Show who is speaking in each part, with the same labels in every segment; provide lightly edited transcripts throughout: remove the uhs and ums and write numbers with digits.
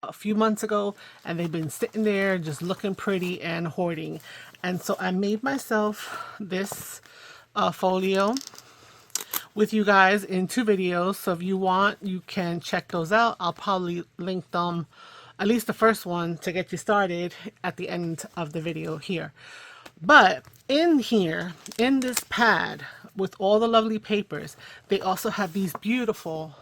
Speaker 1: a few months ago, and they've been sitting there just looking pretty and hoarding. And so I made myself this folio with you guys in 2 videos. So if you want, you can check those out. I'll probably link them, at least the first one, to get you started at the end of the video here. But in here, in this pad with all the lovely papers, they also have these beautiful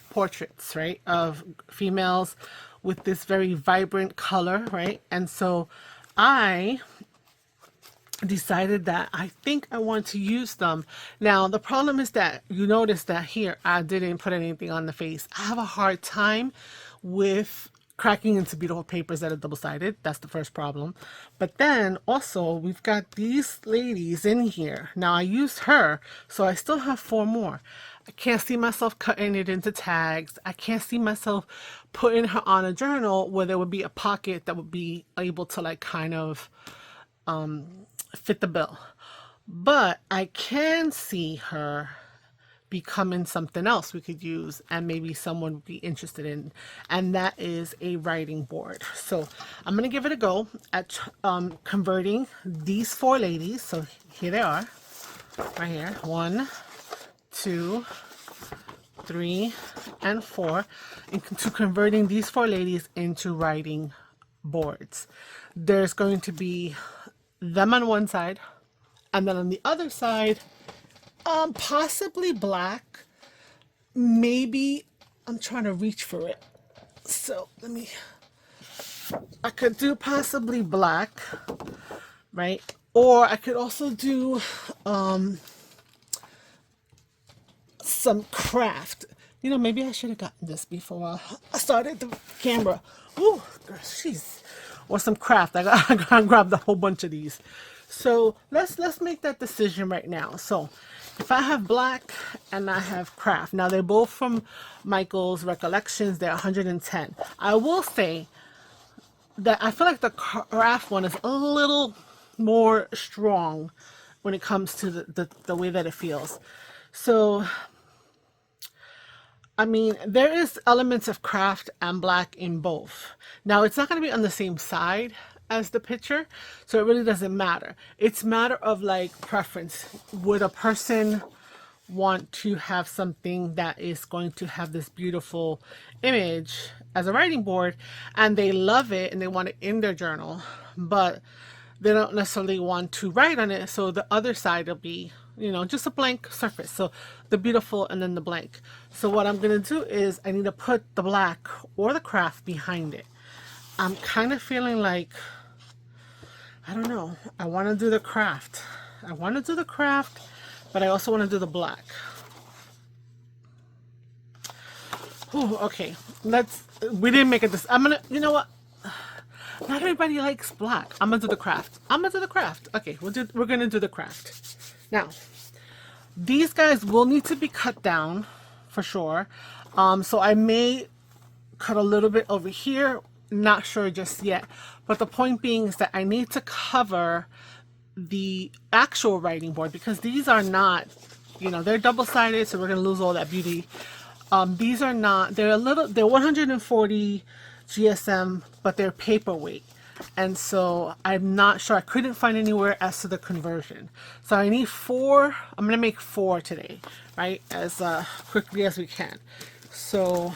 Speaker 1: portraits, right, of females with this very vibrant color, right? And so I decided that I think I want to use them. Now the problem is that you notice that here I didn't put anything on the face. I have a hard time with cracking into beautiful papers that are double-sided. That's the first problem. But then also we've got these ladies in here. Now I used her, so I still have 4 more. I can't see myself cutting it into tags. I can't see myself putting her on a journal where there would be a pocket that would be able to like kind of fit the bill. But I can see her becoming something else we could use and maybe someone would be interested in, and that is a writing board. So I'm gonna give it a go at converting these 4 ladies. So here they are, right here, 1, 2, 3, and 4, into converting these 4 ladies into writing boards. There's going to be them on one side, and then on the other side, possibly black. Maybe I'm trying to reach for it. So I could do possibly black, right? Or I could also do some craft. You know, maybe I should have gotten this before I started the camera. Ooh, jeez. Or some craft. I grabbed a whole bunch of these. So let's make that decision right now. So if I have black and I have craft, now they're both from Michael's Recollections. They're 110. I will say that I feel like the craft one is a little more strong when it comes to the way that it feels. So I mean, there is elements of craft and black in both. Now, it's not going to be on the same side as the picture, so it really doesn't matter. It's matter of like preference. Would a person want to have something that is going to have this beautiful image as a writing board, and they love it and they want it in their journal, but they don't necessarily want to write on it, so the other side will be, you know, just a blank surface. So the beautiful and then the blank. So what I'm going to do is I need to put the black or the craft behind it. I'm kind of feeling like, I don't know, I want to do the craft. I want to do the craft, but I also want to do the black. Ooh, okay, we didn't make it this. I'm going to, you know what? Not everybody likes black. I'm going to do the craft. Okay, we're going to do the craft. Now, these guys will need to be cut down for sure. So I may cut a little bit over here. Not sure just yet. But the point being is that I need to cover the actual writing board because these are not, you know, they're double-sided, so we're going to lose all that beauty. These are not, they're 140 GSM, but they're paperweight. And so I'm not sure. I couldn't find anywhere as to the conversion. So I need 4. I'm going to make 4 today, right? As quickly as we can. So,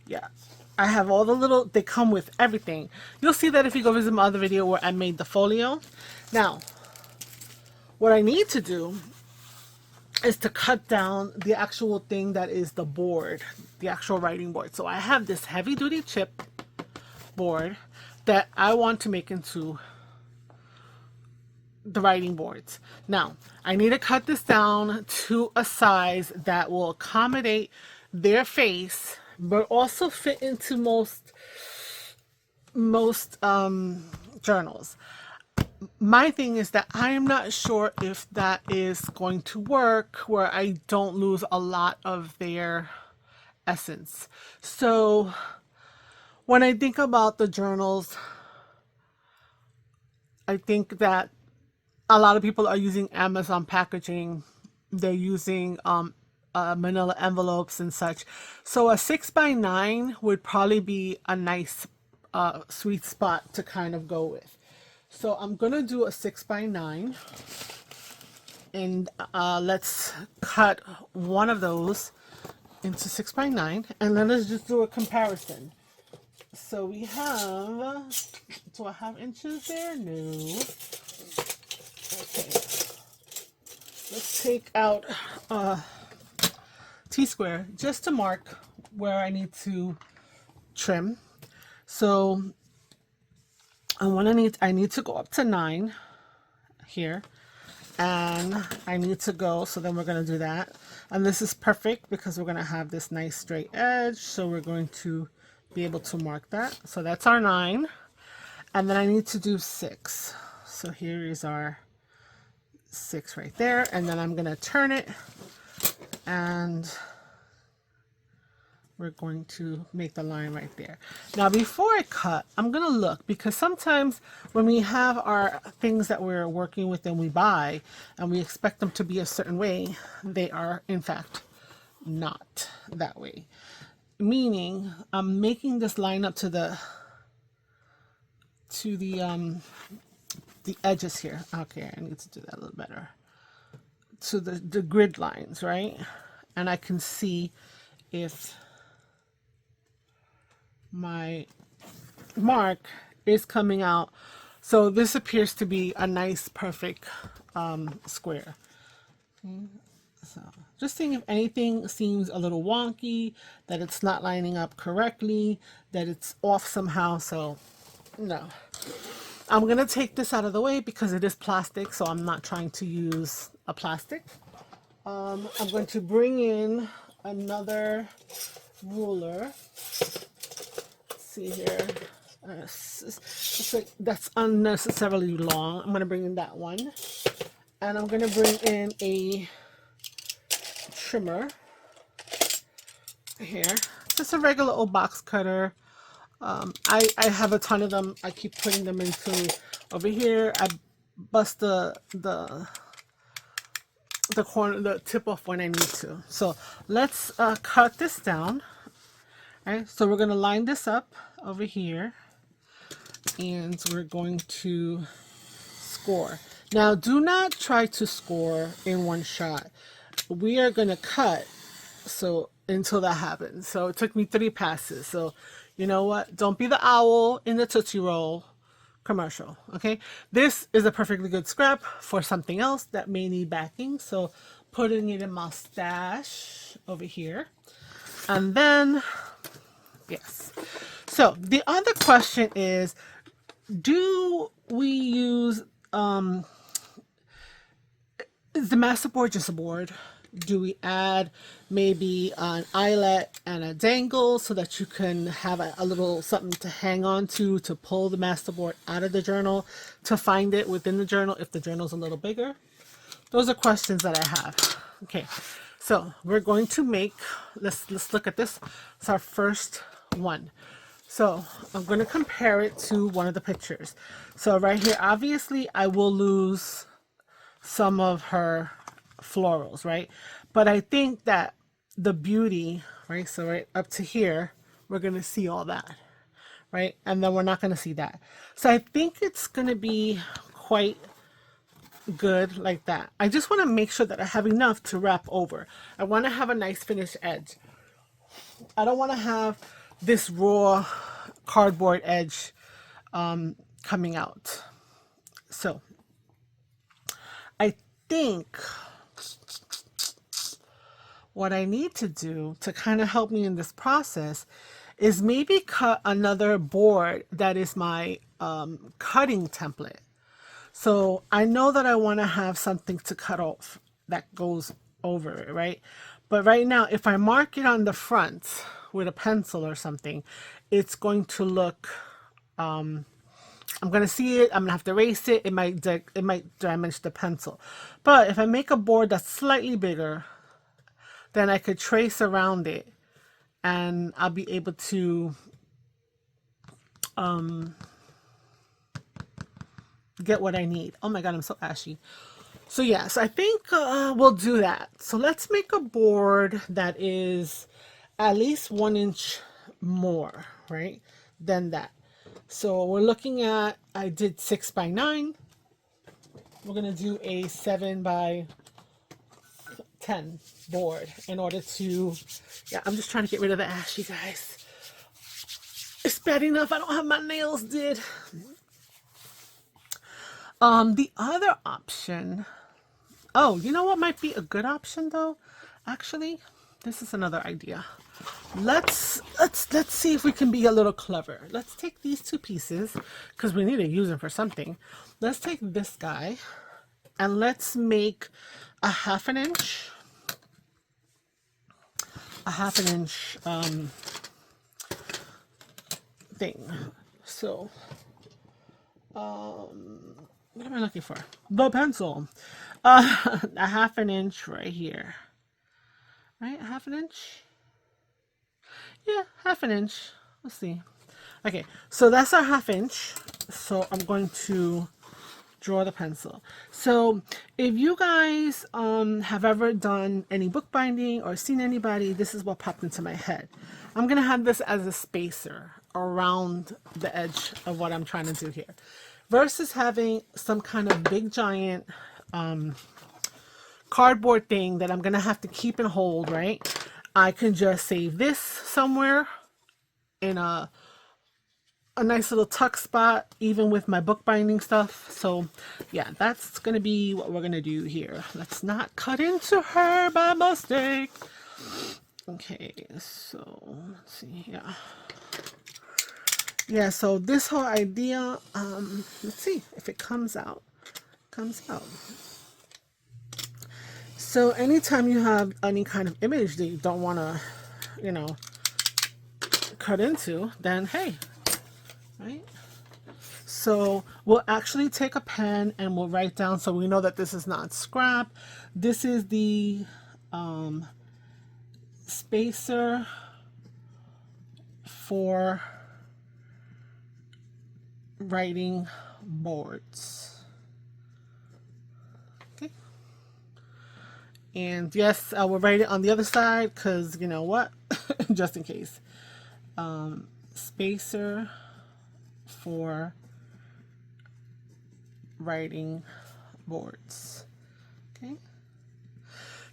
Speaker 1: yeah. I have all the little, they come with everything. You'll see that if you go visit my other video where I made the folio. Now, what I need to do is to cut down the actual thing that is the board, the actual writing board. So I have this heavy duty chip board that I want to make into the writing boards. Now, I need to cut this down to a size that will accommodate their face, but also fit into most journals. My thing is that I am not sure if that is going to work where I don't lose a lot of their essence. So when I think about the journals, I think that a lot of people are using Amazon packaging. They're using manila envelopes and such. So a 6x9 would probably be a nice sweet spot to kind of go with. So I'm gonna do a 6x9, and let's cut one of those into 6x9, and then let's just do a comparison. So we have, do I have inches there? No. Okay. Let's take out T-square just to mark where I need to trim. So I need to go up to 9 here, and I need to go, so then we're going to do that. And this is perfect because we're going to have this nice straight edge, so we're going to be able to mark that. So that's our 9, and then I need to do 6. So here is our 6 right there, and then I'm going to turn it, and we're going to make the line right there. Now before I cut, I'm going to look, because sometimes when we have our things that we're working with and we buy and we expect them to be a certain way, they are in fact not that way. Meaning I'm making this line up to the edges here. Okay, I need to do that a little better. To the grid lines, right? And I can see if my mark is coming out. So this appears to be a nice, perfect square. So just seeing if anything seems a little wonky, that it's not lining up correctly, that it's off somehow. So no. I'm going to take this out of the way because it is plastic, so I'm not trying to use a plastic. I'm going to bring in another ruler. Let's see here. It's like that's unnecessarily long. I'm going to bring in that one. And I'm going to bring in a trimmer here. Just a regular old box cutter. I have a ton of them. I keep putting them into over here. I bust the corner, the tip off when I need to. So let's cut this down. All right, so we're going to line this up over here, and we're going to score. Now do not try to score in one shot. We are going to cut so until that happens. So it took me 3 passes. So you know what? Don't be the owl in the Tootsie Roll commercial, okay? This is a perfectly good scrap for something else that may need backing. So putting it in my stash over here. And then, yes. So the other question is, do we use, is the master board just a board? Do we add maybe an eyelet and a dangle so that you can have a little something to hang on to pull the masterboard out of the journal, to find it within the journal if the journal's a little bigger? Those are questions that I have. Okay, so we're going to make, let's look at this. It's our first one. So I'm going to compare it to one of the pictures. So right here, obviously I will lose some of her florals, right? But I think that the beauty, right? So right up to here, we're going to see all that, right? And then we're not going to see that. So I think it's going to be quite good like that. I just want to make sure that I have enough to wrap over. I want to have a nice finished edge. I don't want to have this raw cardboard edge coming out. So I think what I need to do to kind of help me in this process is maybe cut another board that is my cutting template. So I know that I want to have something to cut off that goes over it, right? But right now, if I mark it on the front with a pencil or something, it's going to look, I'm going to see it, I'm going to have to erase it, it might damage the pencil. But if I make a board that's slightly bigger, then I could trace around it and I'll be able to get what I need. Oh my God, I'm so ashy. So yes, I think we'll do that. So let's make a board that is at least 1 inch more, right, than that. So we're looking at, I did 6x9. We're gonna do a 7x10 board in order to, yeah, I'm just trying to get rid of the ash, you guys. It's bad enough I don't have my nails did. The other option, oh, you know what might be a good option though? Actually, this is another idea. Let's see if we can be a little clever. Let's take these two pieces because we need to use them for something. Let's take this guy and let's make a half an inch thing. So what am I looking for? The pencil. A half an inch right here. Right? A half an inch? Yeah, half an inch. Let's see. Okay, so that's our half inch. So I'm going to draw the pencil. So if you guys have ever done any bookbinding or seen anybody, this is what popped into my head. I'm gonna have this as a spacer around the edge of what I'm trying to do here, versus having some kind of big giant cardboard thing that I'm gonna have to keep and hold, right? I can just save this somewhere in a nice little tuck spot, even with my bookbinding stuff. So yeah, that's gonna be what we're gonna do here. Let's not cut into her by mistake. Okay, so let's see. Yeah, so this whole idea, let's see if it comes out. So anytime you have any kind of image that you don't want to, you know, cut into, then hey, right? So we'll actually take a pen and we'll write down, so we know that this is not scrap. This is the spacer for writing boards. Okay. And yes, I will write it on the other side because you know what, just in case. Spacer for writing boards. Okay.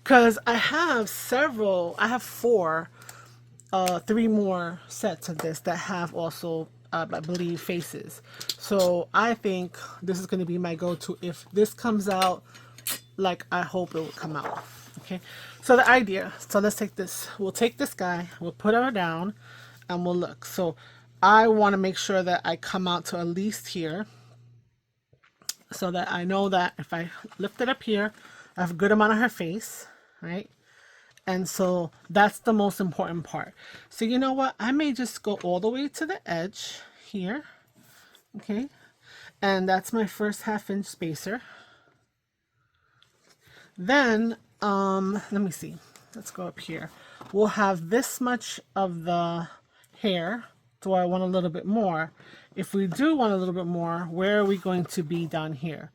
Speaker 1: Because I have 4, 3 more sets of this that have also, I believe, faces. So I think this is going to be my go-to if this comes out like I hope it will come out. Okay, so the idea, so let's take this, we'll take this guy, we'll put her down, and we'll look. So I want to make sure that I come out to at least here, so that I know that if I lift it up here, I have a good amount of her face, right? And so that's the most important part. So you know what? I may just go all the way to the edge here. Okay. And that's my first half-inch spacer. Then, let me see. Let's go up here. We'll have this much of the hair. Do I want a little bit more? If we do want a little bit more, where are we going to be down here?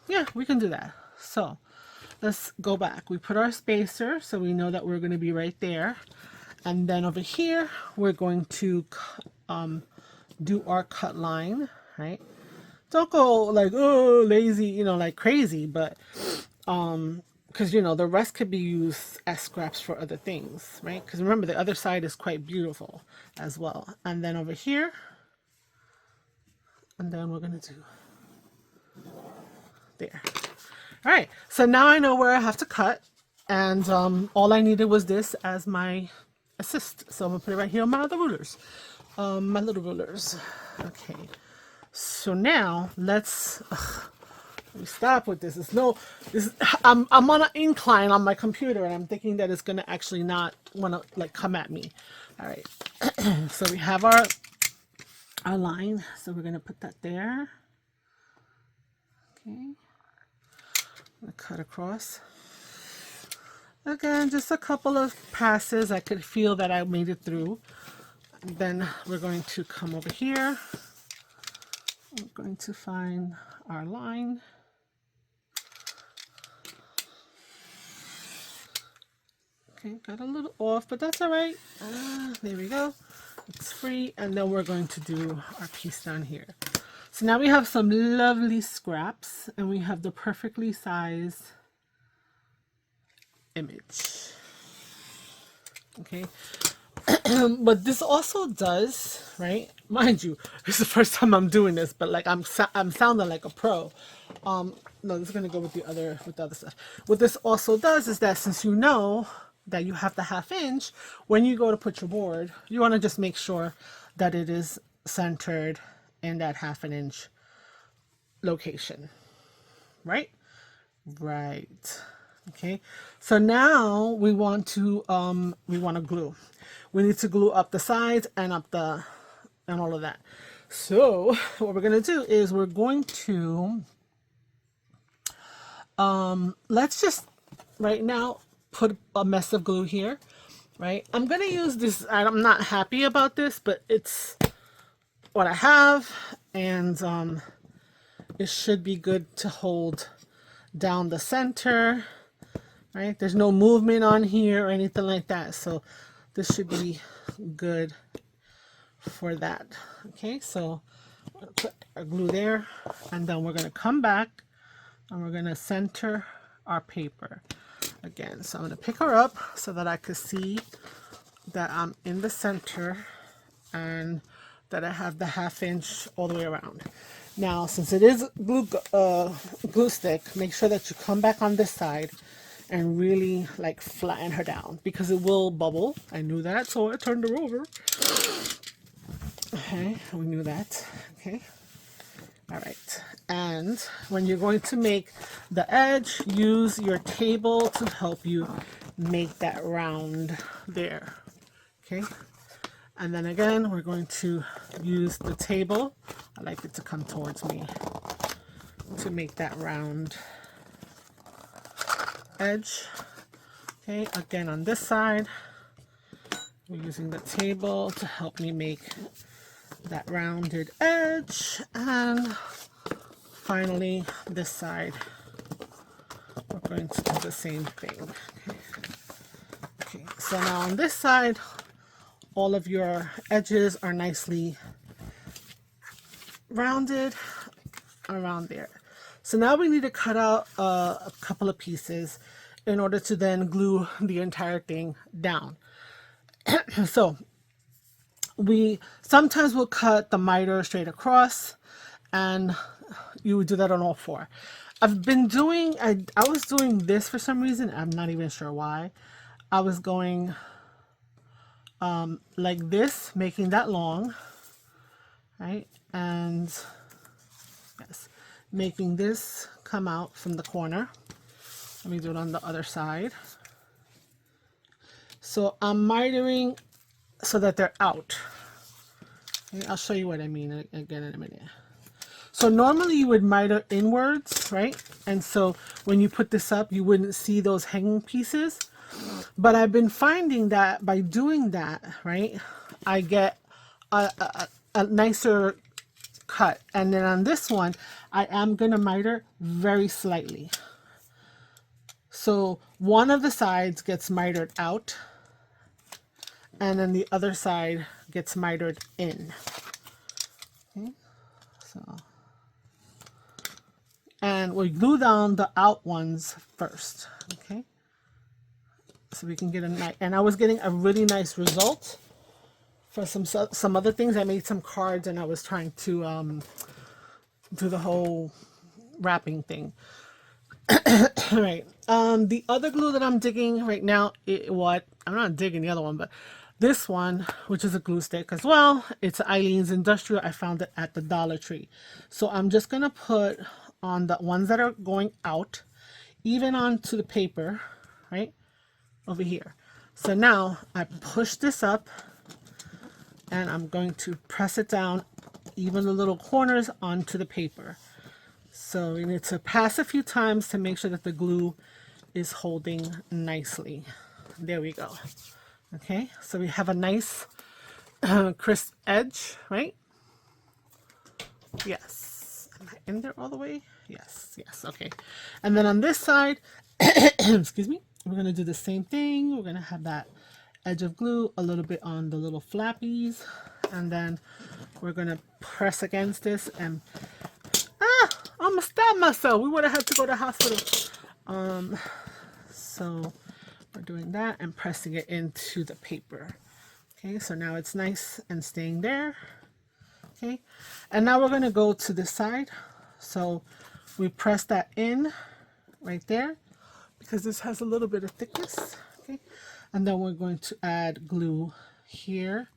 Speaker 1: Yeah, we can do that. So let's go back. We put our spacer so we know that we're going to be right there. And then over here, we're going to do our cut line, right? Don't go like, oh, lazy, you know, like crazy, but because you know the rest could be used as scraps for other things, right? Because remember, the other side is quite beautiful as well. And then over here, and then we're gonna do there. All right, so now I know where I have to cut, and all I needed was this as my assist. So I'm gonna put it right here on my other rulers, my little rulers. Okay, so now let me stop with this. I'm on an incline on my computer, and I'm thinking that it's gonna actually not want to like come at me. All right, so we have our line. So we're gonna put that there. Okay. I'm gonna cut across. Again, just a couple of passes. I could feel that I made it through. And then we're going to come over here. We're going to find our line. Okay, got a little off, but that's all right. There we go. It's free, and then we're going to do our piece down here. So now we have some lovely scraps, and we have the perfectly sized image. Okay, but this also does, right? Mind you, this is the first time I'm doing this, but like I'm sounding like a pro. No, this is gonna go with the other stuff. What this also does is that since you know that you have the 1/2 inch, when you go to put your board, you want to just make sure that it is centered in that 1/2 inch location, right? Right. Okay. So now we want to glue. We need to glue up the sides and up the and all of that. So what we're gonna do is we're going to let's just right now put a mess of glue here, right? I'm gonna use this. I'm not happy about this, but it's what I have, and it should be good to hold down the center, right? There's no movement on here or anything like that, so this should be good for that. Okay, so I'm gonna put our glue there, and then we're gonna come back and we're gonna center our paper again. So I'm gonna pick her up so that I could see that I'm in the center and that I have the 1/2 inch all the way around. Now, since it is glue stick, make sure that you come back on this side and really like flatten her down, because it will bubble. I knew that, so I turned her over. Okay, we knew that. Okay. All right. And when you're going to make the edge, use your table to help you make that round there. Okay. And then again, we're going to use the table. I like it to come towards me to make that round edge. Okay, again on this side, we're using the table to help me make that rounded edge. And finally, this side, we're going to do the same thing. Okay, so now on this side, all of your edges are nicely rounded around there. So now we need to cut out a couple of pieces in order to then glue the entire thing down. So we sometimes will cut the miter straight across, and you would do that on all 4. I've been doing, I was doing this for some reason. I'm not even sure why. I was going like this, making that long, right? And yes, making this come out from the corner. Let me do it on the other side. So I'm mitering so that they're out. Okay, I'll show you what I mean again in a minute. So normally you would miter inwards, right? And so when you put this up, you wouldn't see those hanging pieces. But I've been finding that by doing that, right, I get a nicer cut. And then on this one, I am going to miter very slightly. So one of the sides gets mitered out, and then the other side gets mitered in. Okay, so, and we glue down the out ones first. Okay. So we can get a nice, and I was getting a really nice result for some other things. I made some cards, and I was trying to do the whole wrapping thing. All right. The other glue that I'm digging right now, I'm not digging the other one, but this one, which is a glue stick as well. It's Eileen's Industrial. I found it at the Dollar Tree. So I'm just gonna put on the ones that are going out, even onto the paper, right? Over here. So now I push this up, and I'm going to press it down, even the little corners, onto the paper. So you need to pass a few times to make sure that the glue is holding nicely. There we go. Okay, so we have a nice crisp edge, right? Yes. Am I in there all the way? Yes, yes, okay. And then on this side, excuse me, we're going to do the same thing. We're going to have that edge of glue a little bit on the little flappies, and then we're going to press against this and I almost stabbed myself. We would have had to go to the hospital. So we're doing that and pressing it into the paper. Okay, so now it's nice and staying there. Okay, and now we're going to go to this side. So we press that in right there because this has a little bit of thickness. Okay, and then we're going to add glue here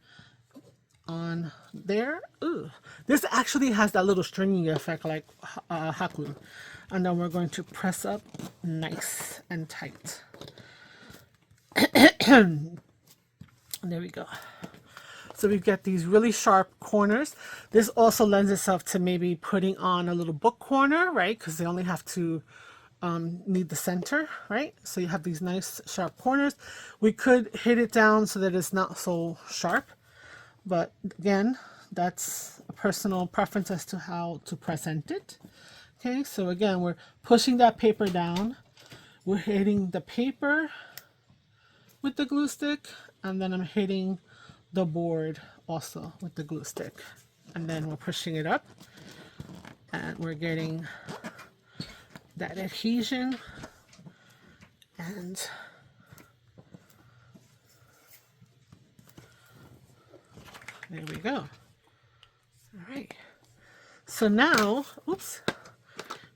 Speaker 1: on there. Ooh, this actually has that little stringing effect like hot glue. And then we're going to press up nice and tight. There we go. So we get these really sharp corners. This also lends itself to maybe putting on a little book corner, right? Because they only have to need the center, right? So you have these nice sharp corners. We could hit it down so that it's not so sharp. But again, that's a personal preference as to how to present it. Okay, so again, we're pushing that paper down. We're hitting the paper with the glue stick, and then I'm hitting the board also with the glue stick. And then we're pushing it up, and we're getting that adhesion. And there we go. All right. So now, oops,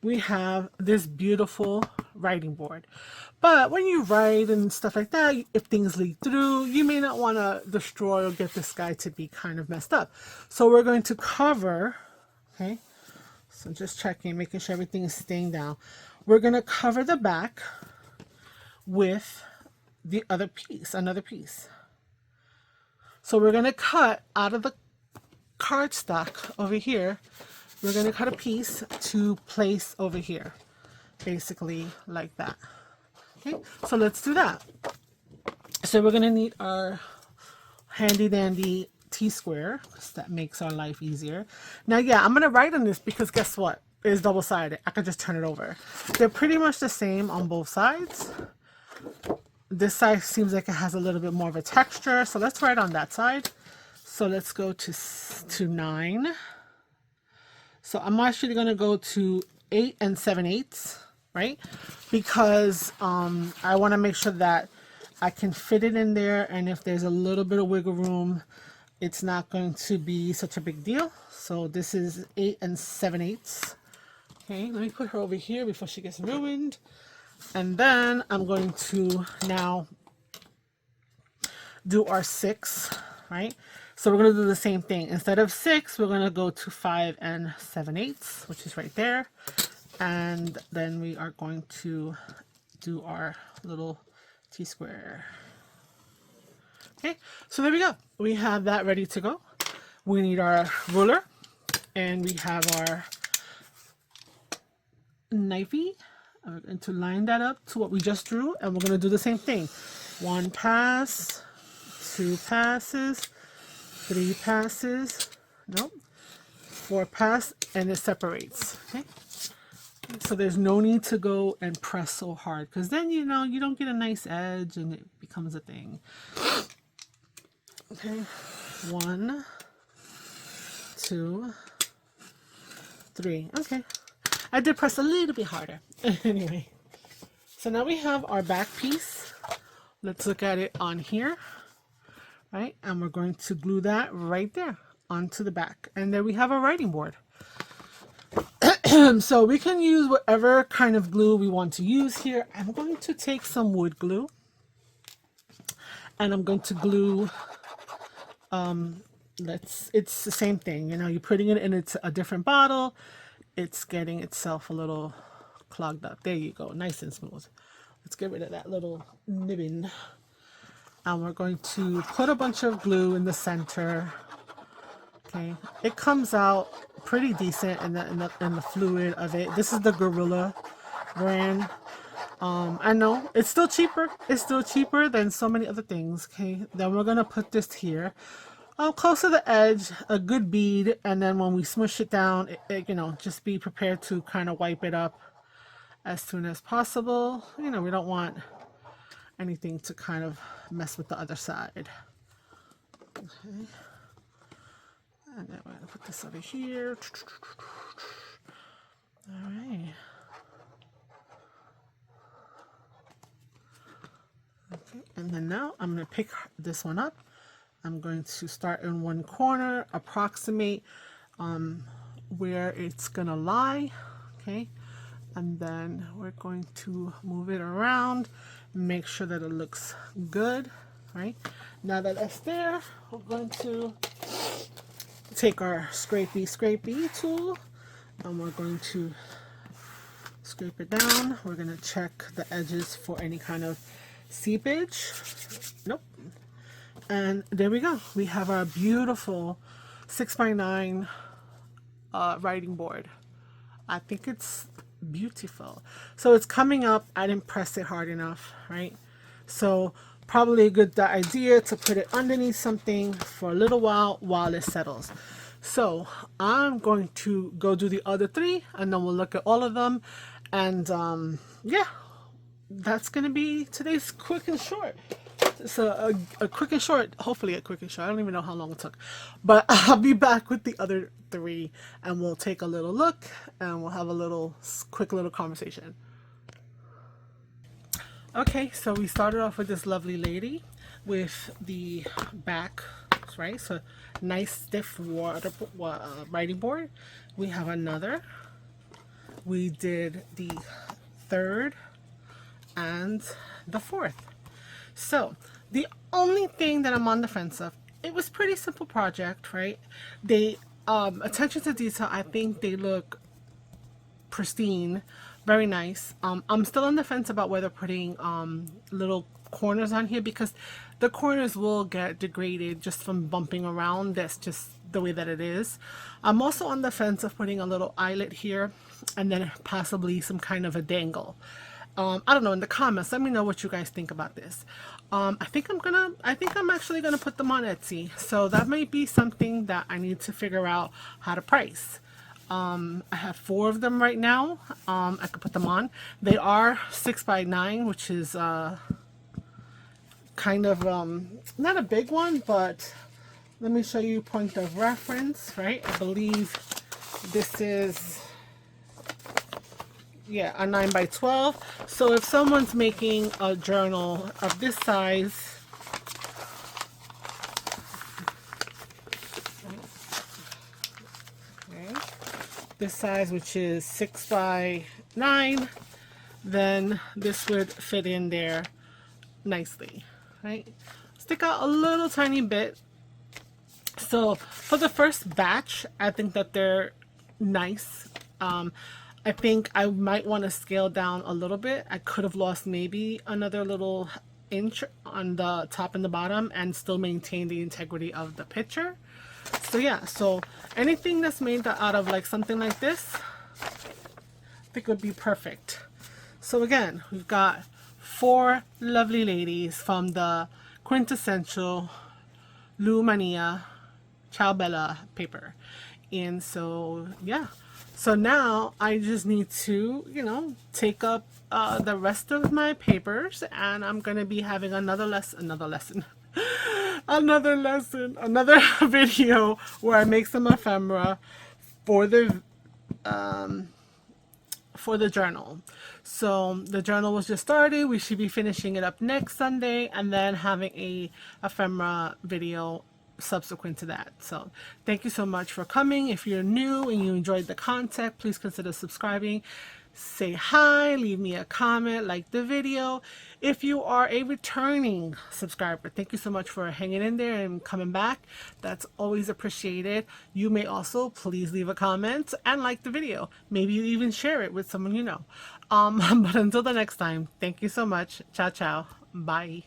Speaker 1: we have this beautiful writing board. But when you write and stuff like that, if things leak through, you may not want to destroy or get this guy to be kind of messed up. So we're going to cover, okay, so just checking, making sure everything is staying down. We're going to cover the back with the other piece, another piece. So we're going to cut out of the cardstock over here. We're going to cut a piece to place over here, basically like that. Okay, so let's do that. So we're going to need our handy dandy T-square, because that makes our life easier. Now, yeah, I'm going to write on this because guess what? It's double-sided. I could just turn it over. They're pretty much the same on both sides. This side seems like it has a little bit more of a texture, so let's write on that side. So let's go to 9. So I'm actually going to go to 8 7/8, right? Because I want to make sure that I can fit it in there, and if there's a little bit of wiggle room, it's not going to be such a big deal. So this is 8 7/8. Okay, let me put her over here before she gets ruined. And then I'm going to now do our 6, right? So we're going to do the same thing. Instead of 6, we're going to go to 5 7/8, which is right there. And then we are going to do our little T-square. Okay, so there we go. We have that ready to go. We need our ruler, and we have our knifey. We're going to line that up to what we just drew, and we're going to do the same thing. 1 pass, 2 passes, 3 passes, nope, 4 pass, and it separates. Okay, so there's no need to go and press so hard, because then you know you don't get a nice edge and it becomes a thing. Okay, 1, 2, 3. Okay, I did press a little bit harder. Anyway, so now we have our back piece. Let's look at it on here, right? And we're going to glue that right there onto the back. And there we have a writing board. So we can use whatever kind of glue we want to use here. I'm going to take some wood glue, and I'm going to glue, it's the same thing, you know, you're putting it in a different bottle. It's getting itself a little clogged up. There you go, nice and smooth. Let's get rid of that little nibbing. And we're going to put a bunch of glue in the center. Okay, it comes out pretty decent in the fluid of it. This is the Gorilla brand. I know it's still cheaper. It's still cheaper than so many other things. Okay, then we're gonna put this here, close to the edge, a good bead, and then when we smush it down, you know, just be prepared to kind of wipe it up as soon as possible. You know, we don't want anything to kind of mess with the other side. Okay. And then we're going to put this over here. All right. Okay, and then now I'm going to pick this one up. I'm going to start in one corner, approximate where it's going to lie. Okay. And then we're going to move it around, make sure that it looks good. Right. Now that that's there, we're going to take our scrapey tool and we're going to scrape it down. We're going to check the edges for any kind of seepage. Nope. And there we go. We have our beautiful 6x9 writing board. I think it's beautiful. So it's coming up. I didn't press it hard enough, right? So probably a good idea to put it underneath something for a little while it settles. So I'm going to go do the other three and then we'll look at all of them. And yeah, that's going to be today's quick and short. So a quick and short, hopefully a quick and short. I don't even know how long it took. But I'll be back with the other three and we'll take a little look and we'll have a quick little conversation. Okay, so we started off with this lovely lady with the back, right? So nice stiff writing board. We have another. We did the third and the fourth. So the only thing that I'm on the fence of, it was pretty simple project, right? They attention to detail, I think they look pristine, very nice. I'm still on the fence about whether putting little corners on here because the corners will get degraded just from bumping around. That's just the way that it is. I'm also on the fence of putting a little eyelet here and then possibly some kind of a dangle. I don't know, in the comments, let me know what you guys think about this. I think I'm actually gonna put them on Etsy. So that might be something that I need to figure out how to price. I have 4 of them right now. I could put them on. They are 6x9, which is kind of not a big one, but let me show you point of reference, right? I believe this is, yeah, a 9x12. So if someone's making a journal of this size, this size, which is 6x9, then this would fit in there nicely, right? Stick out a little tiny bit. So for the first batch, I think that they're nice. I think I might want to scale down a little bit. I could have lost maybe another little inch on the top and the bottom and still maintain the integrity of the picture. So yeah, so anything that's made out of like something like this, I think would be perfect. So again, we've got 4 lovely ladies from the quintessential Lumania Ciao Bella paper. And so yeah, so now I just need to, you know, take up the rest of my papers, and I'm gonna be having another video where I make some ephemera for the journal. So the journal was just started. We should be finishing it up next Sunday and then having a ephemera video subsequent to that. So thank you so much for coming. If you're new and you enjoyed the content, please consider subscribing. Say hi, leave me a comment, like the video. If you are a returning subscriber, thank you so much for hanging in there and coming back. That's always appreciated. You may also please leave a comment and like the video. Maybe you even share it with someone you know. But until the next time, thank you so much. Ciao, ciao. Bye.